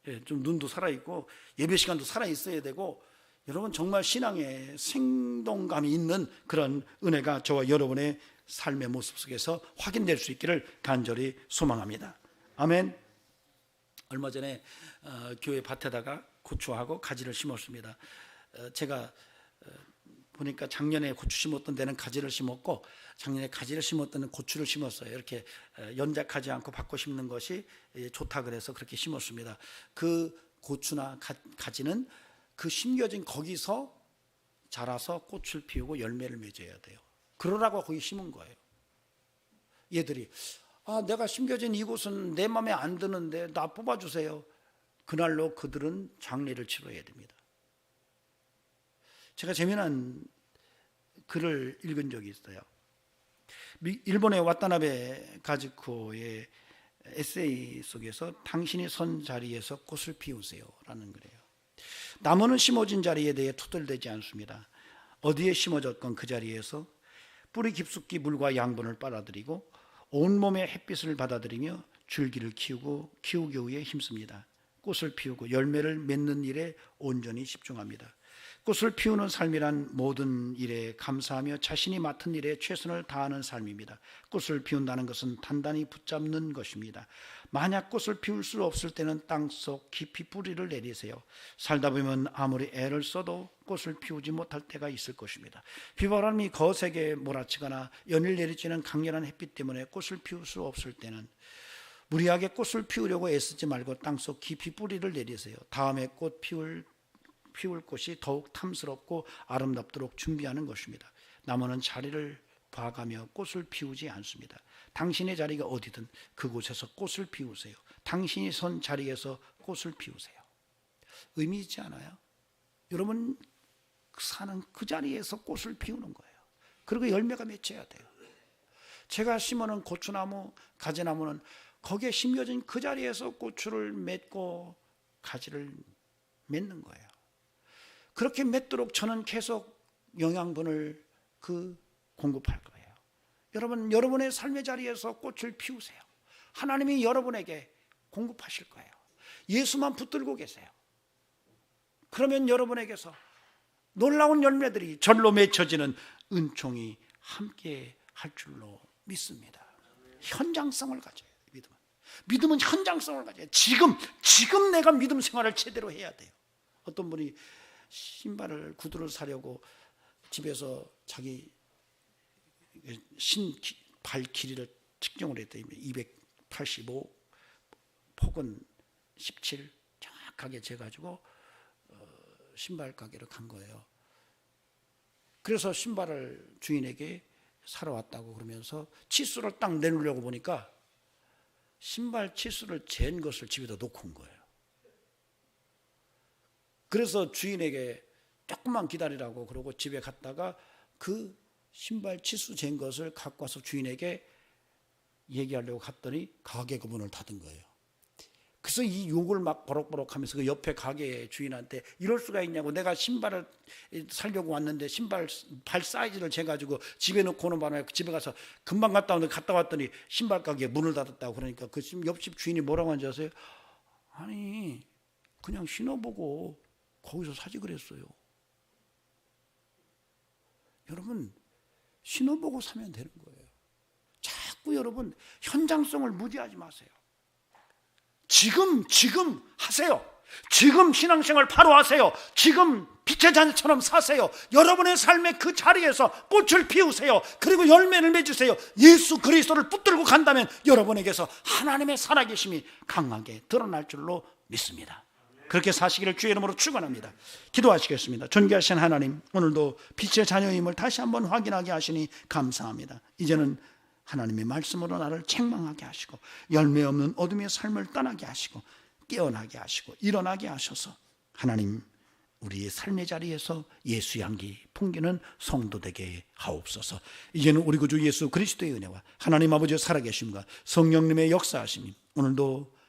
예, 좀 눈도 살아 있고 예배 시간도 살아 있어야 되고, 여러분 정말 신앙에 생동감이 있는 그런 은혜가 저와 여러분의 삶의 모습 속에서 확인될 수 있기를 간절히 소망합니다. 아멘. 얼마 전에 교회 밭에다가 고추하고 가지를 심었습니다. 제가 보니까 작년에 고추 심었던 데는 가지를 심었고, 작년에 가지를 심었던 데는 고추를 심었어요. 이렇게 연작하지 않고 바꿔 심는 것이 좋다 그래서 그렇게 심었습니다. 그 고추나 가지는 그 심겨진 거기서 자라서 꽃을 피우고 열매를 맺어야 돼요. 그러라고 거기 심은 거예요. 얘들이 내가 심겨진 이곳은 내 마음에 안 드는데 나 뽑아주세요. 그날로 그들은 장례를 치러야 됩니다. 제가 재미난 글을 읽은 적이 있어요. 일본의 와타나베 가즈코의 에세이 속에서 당신이 선 자리에서 꽃을 피우세요 라는 글이에요. 나무는 심어진 자리에 대해 투덜대지 않습니다. 어디에 심어졌건 그 자리에서 뿌리 깊숙이 물과 양분을 빨아들이고 온몸의 햇빛을 받아들이며 줄기를 키우기 위해 힘씁니다. 꽃을 피우고 열매를 맺는 일에 온전히 집중합니다. 꽃을 피우는 삶이란 모든 일에 감사하며 자신이 맡은 일에 최선을 다하는 삶입니다. 꽃을 피운다는 것은 단단히 붙잡는 것입니다. 만약 꽃을 피울 수 없을 때는 땅속 깊이 뿌리를 내리세요. 살다 보면 아무리 애를 써도 꽃을 피우지 못할 때가 있을 것입니다. 비바람이 거세게 몰아치거나 연일 내리쬐는 강렬한 햇빛 때문에 꽃을 피울 수 없을 때는 무리하게 꽃을 피우려고 애쓰지 말고 땅속 깊이 뿌리를 내리세요. 다음에 꽃 피울 꽃이 더욱 탐스럽고 아름답도록 준비하는 것입니다. 나무는 자리를 봐가며 꽃을 피우지 않습니다. 당신의 자리가 어디든 그곳에서 꽃을 피우세요. 당신이 선 자리에서 꽃을 피우세요. 의미 있지 않아요? 여러분 사는 그 자리에서 꽃을 피우는 거예요. 그리고 열매가 맺혀야 돼요. 제가 심어놓은 고추나무, 가지나무는 거기에 심겨진 그 자리에서 고추를 맺고 가지를 맺는 거예요. 그렇게 맺도록 저는 계속 영양분을 공급할 거예요. 여러분, 여러분의 삶의 자리에서 꽃을 피우세요. 하나님이 여러분에게 공급하실 거예요. 예수만 붙들고 계세요. 그러면 여러분에게서 놀라운 열매들이 절로 맺혀지는 은총이 함께 할 줄로 믿습니다. 현장성을 가져요. 믿음은 현장성을 가져요. 지금 내가 믿음 생활을 제대로 해야 돼요. 어떤 분이 구두를 사려고 집에서 자기 발 길이를 측정을 했더니 285, 폭은 17 정확하게 재가지고 신발 가게로 간 거예요. 그래서 신발을 주인에게 사러 왔다고 그러면서 치수를 딱 내놓으려고 보니까 신발 치수를 잰 것을 집에다 놓고 온 거예요. 그래서 주인에게 조금만 기다리라고 그러고 집에 갔다가 그 신발 치수 잰 것을 갖고 와서 주인에게 얘기하려고 갔더니 가게 그 문을 닫은 거예요. 그래서 이 욕을 막 버럭버럭 하면서 그 옆에 가게 주인한테 이럴 수가 있냐고, 내가 신발을 사려고 왔는데 신발 발 사이즈를 재가지고 집에 놓고 오는 바람에 집에 가서 금방 갔다 왔더니 신발 가게에 문을 닫았다고. 그러니까 그 옆집 주인이 뭐라고 하는지 아세요? 아니 그냥 신어보고 거기서 사지 그랬어요. 여러분 신호 보고 사면 되는 거예요. 자꾸 여러분 현장성을 무지하지 마세요. 지금 하세요. 지금 신앙생활 바로 하세요. 지금 빛의 자녀처럼 사세요. 여러분의 삶의 그 자리에서 꽃을 피우세요. 그리고 열매를 맺으세요. 예수 그리스도를 붙들고 간다면 여러분에게서 하나님의 살아계심이 강하게 드러날 줄로 믿습니다. 그렇게 사시기를 주의 이름으로 축원합니다. 기도하시겠습니다. 존귀하신 하나님, 오늘도 빛의 자녀임을 다시 한번 확인하게 하시니 감사합니다. 이제는 하나님의 말씀으로 나를 책망하게 하시고 열매 없는 어둠의 삶을 떠나게 하시고 깨어나게 하시고 일어나게 하셔서 하나님 우리의 삶의 자리에서 예수 향기 풍기는 성도 되게 하옵소서. 이제는 우리 구주 예수 그리스도의 은혜와 하나님 아버지의 살아계심과 성령님의 역사하심이 오늘도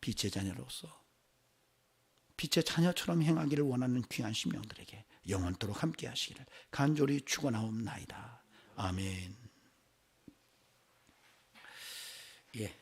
빛의 자녀로서 빛의 자녀처럼 행하기를 원하는 귀한 심령들에게 영원토록 함께 하시기를 간절히 축원하옵나이다. 아멘. 예.